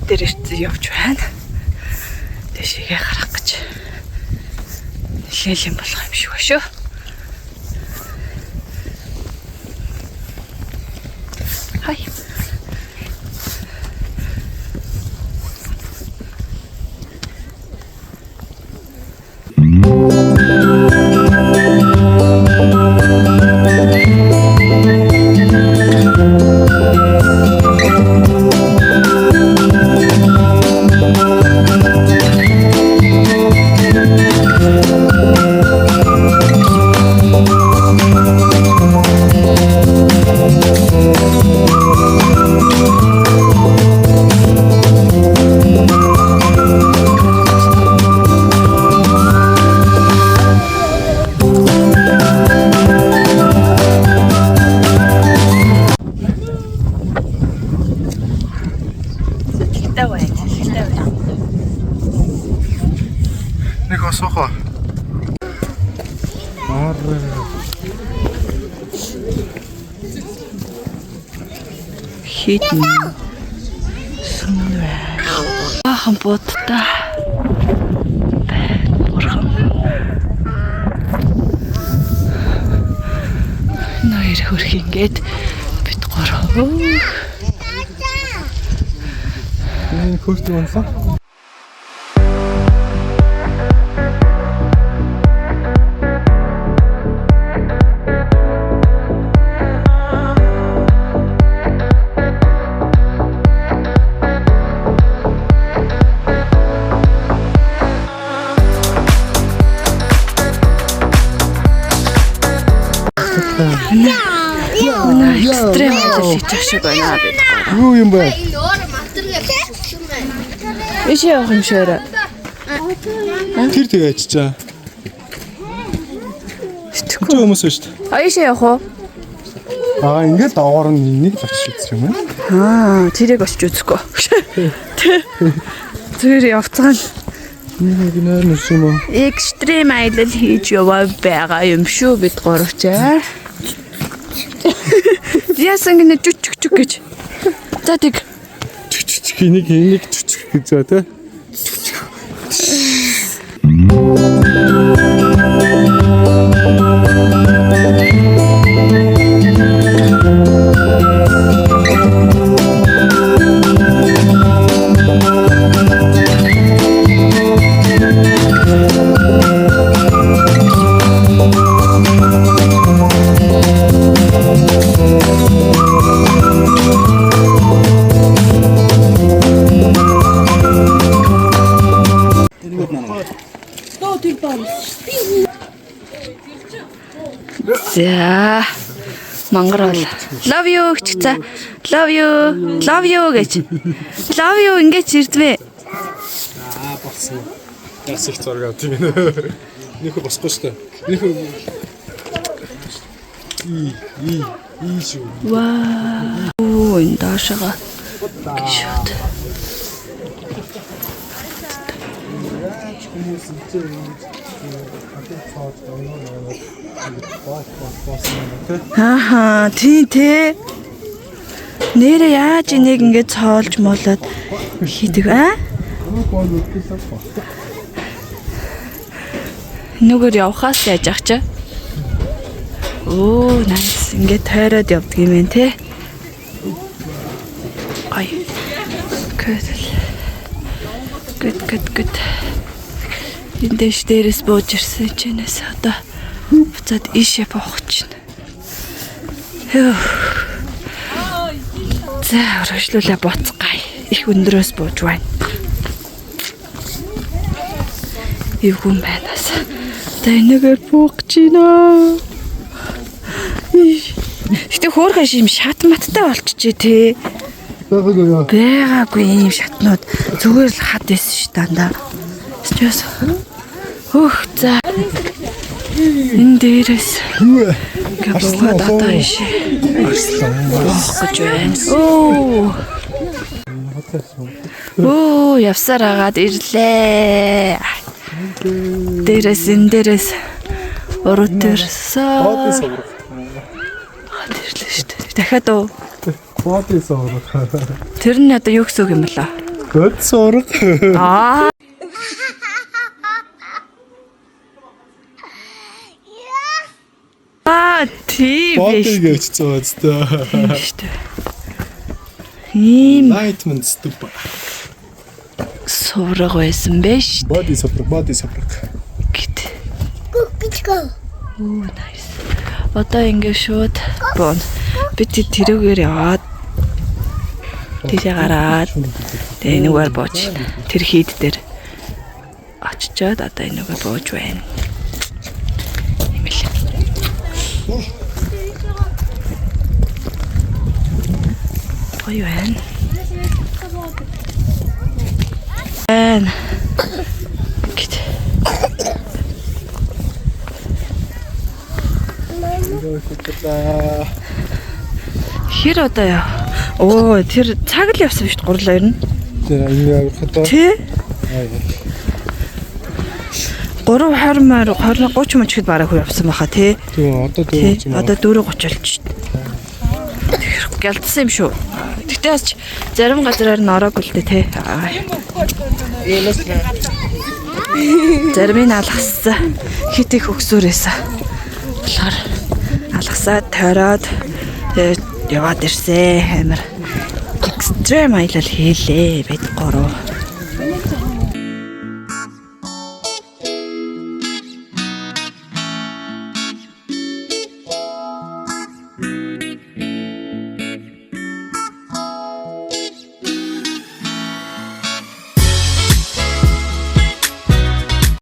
Дээр ирсэн явж байна. Дэшигээ гарах гэж. Нэлээд юм болох юм шиг ба шүү. Хай. Нэг осохоо. Хитэн сүнвэ. Бахан ботта. Бурхан. Ноёр хөрх ингээд бит гороо. Энэ хөртөг онлоо. Экстрем ажил хийж шиг байна бид. Юу юм бэ? Иш явах юм шээрэ. Тэр тэгээ ачичаа. Ч хүмүүс шүү дээ. А иш явах уу? Ингээд доогоор нь нэг л очиж үзэх юм байна. Тэрийг очиж үзэхгүй. Тэр явцгаан. Нэг нэр нүс юм уу? Экстрем ажил хийж яваа байгаа юм шүү бид гуравчаа. Яасан гинэ чүчүк гэж. За тэг. Чүчүк энийг чүчүк гэж зөө тэ. За мангар бол love you гэж за love you гэж love you ингэж ирдвэ. Болсон. Яс их зураг авт юм. Нөхө босхгүй шүү дээ. Нөхө шүү. Вау энэ даашгаа гişүүд. Ааха тий нэрээ яаж энийг ингэж цоолж молоод хийдэг Нүгээр явахаас яаж ах чи? Оо nice ингээд тойроод явдаг юм байна те. Ай. Good. Эндээс дээрээс бууж ирсэн чинээс одоо буцаад ийшээ бохож чинь. За өргөжлүүлээ буцгаая. Их өндрөөс бууж байна. эвгүй юм байнаас. За энэгээр буугч гинэ. Гэтэ хөөрхөн шим шат маттай болчихжээ те. Байгаагүй юм шатнууд зүгээр л хад байсан ш дандаа. Стресс. Хөх за. Энэ дээрээс габлаад одоо иш. Гэж байна. Оо, явсаар агаад ирлээ. Дээрээс урууд төрсөн. Ирлээ шүү дээ. Дахиад уу. Квадрын сорог. Тэр нь одоо юу гэсэн үг юм бэлээ? Квад сорог. Аа. Тийм биш. Бодгийч цаацтай. Шүү дээ. Ийм Lightman stupa. сураг байсан байж. Body сорог. Гэт. Оо, nice. Одоо ингэ шууд бон. Бид тэрүүгээр яваад тийшээ гараад тэгээ энэгээр бууж тэр хийд дээр очичоод одоо энэгээр бууж байна. Имэл. Ой байна. Гэт. Хэр одоо яа? Оо, тэр цаг л явсан биш үү? Гурлаа ер нь. Тэр ингэ хата. Тэ? 3:20 маар 30 мөчгэд бараг хөө явсан баха тий. Тийм одоо дөрөв юм. Одоо 4:30 болчих. Тэр гялдсан юм шүү. Тэгтээ бас зарим газраар нь ороогүй л дээ тий. Зарим нь алгассан. Хит их өгсөөрөөсөө. Болохоор алгасаад тойроод яваад ирсэн амар. Экстрем аялал хийлээ бид 3.